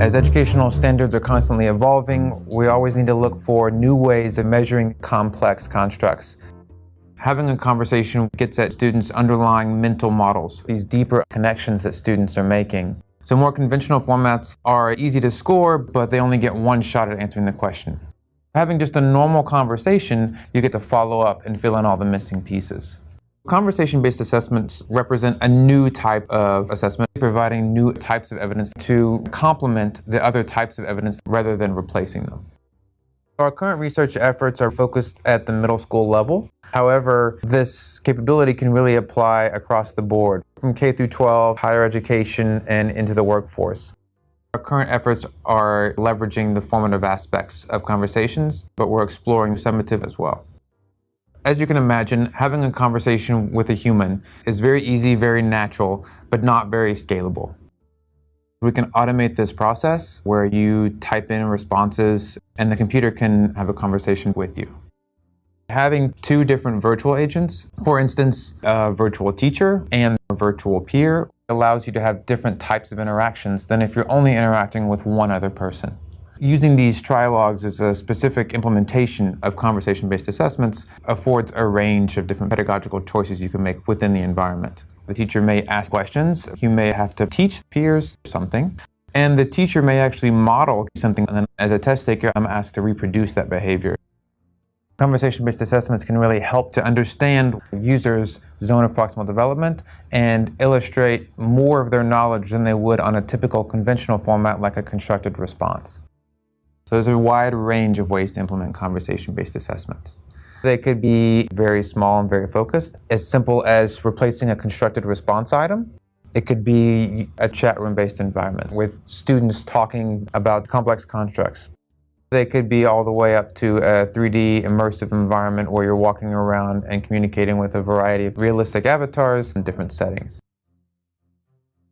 As educational standards are constantly evolving, we always need to look for new ways of measuring complex constructs. Having a conversation gets at students' underlying mental models, these deeper connections that students are making. So more conventional formats are easy to score, but they only get one shot at answering the question. Having just a normal conversation, you get to follow up and fill in all the missing pieces. Conversation-based assessments represent a new type of assessment, providing new types of evidence to complement the other types of evidence rather than replacing them. Our current research efforts are focused at the middle school level. However, this capability can really apply across the board, from K through 12, higher education, and into the workforce. Our current efforts are leveraging the formative aspects of conversations, but we're exploring summative as well. As you can imagine, having a conversation with a human is very easy, very natural, but not very scalable. We can automate this process where you type in responses and the computer can have a conversation with you. Having two different virtual agents, for instance, a virtual teacher and a virtual peer, allows you to have different types of interactions than if you're only interacting with one other person. Using these trilogues as a specific implementation of conversation-based assessments affords a range of different pedagogical choices you can make within the environment. The teacher may ask questions, you may have to teach peers something, and the teacher may actually model something, and then as a test taker, I'm asked to reproduce that behavior. Conversation-based assessments can really help to understand users' zone of proximal development and illustrate more of their knowledge than they would on a typical conventional format like a constructed response. So there's a wide range of ways to implement conversation-based assessments. They could be very small and very focused, as simple as replacing a constructed response item. It could be a chat room-based environment with students talking about complex constructs. They could be all the way up to a 3D immersive environment where you're walking around and communicating with a variety of realistic avatars in different settings.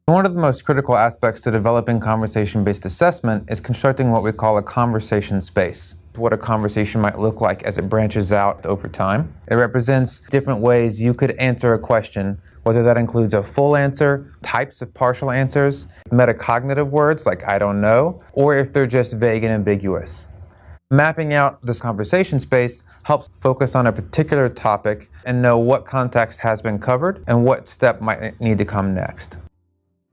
One of the most critical aspects to developing conversation-based assessment is constructing what we call a conversation space. What a conversation might look like as it branches out over time. It represents different ways you could answer a question, whether that includes a full answer, types of partial answers, metacognitive words like I don't know, or if they're just vague and ambiguous. Mapping out this conversation space helps focus on a particular topic and know what context has been covered and what step might need to come next.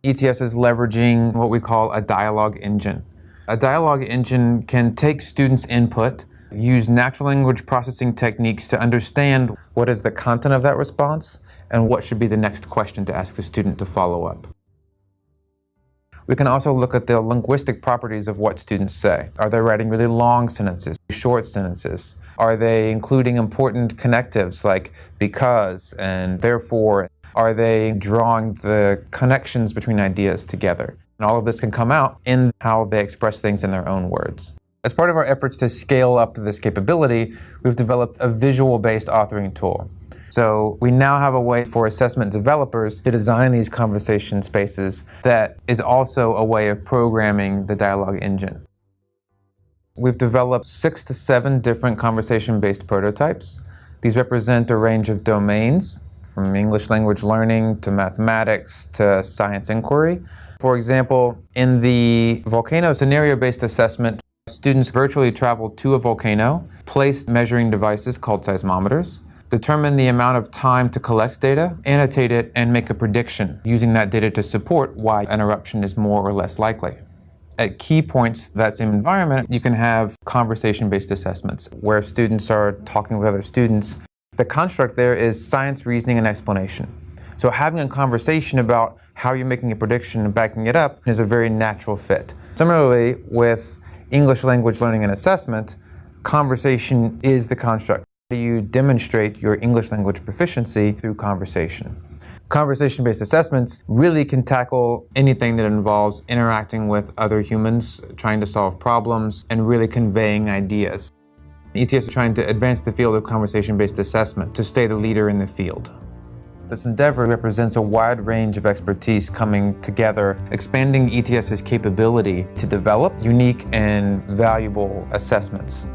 ETS is leveraging what we call a dialogue engine. A dialogue engine can take students' input, use natural language processing techniques to understand what is the content of that response and what should be the next question to ask the student to follow up. We can also look at the linguistic properties of what students say. Are they writing really long sentences, short sentences? Are they including important connectives like because and therefore? Are they drawing the connections between ideas together? And all of this can come out in how they express things in their own words. As part of our efforts to scale up this capability, we've developed a visual-based authoring tool. So we now have a way for assessment developers to design these conversation spaces that is also a way of programming the dialogue engine. We've developed 6 to 7 different conversation-based prototypes. These represent a range of domains, from English language learning to mathematics to science inquiry. For example, in the volcano scenario-based assessment, students virtually traveled to a volcano, placed measuring devices called seismometers, determine the amount of time to collect data, annotate it, and make a prediction using that data to support why an eruption is more or less likely. At key points of that same environment, you can have conversation-based assessments where students are talking with other students. The construct there is science, reasoning, and explanation. So having a conversation about how you're making a prediction and backing it up is a very natural fit. Similarly, with English language learning and assessment, conversation is the construct. How do you demonstrate your English language proficiency through conversation? Conversation-based assessments really can tackle anything that involves interacting with other humans, trying to solve problems, and really conveying ideas. ETS is trying to advance the field of conversation-based assessment to stay the leader in the field. This endeavor represents a wide range of expertise coming together, expanding ETS's capability to develop unique and valuable assessments.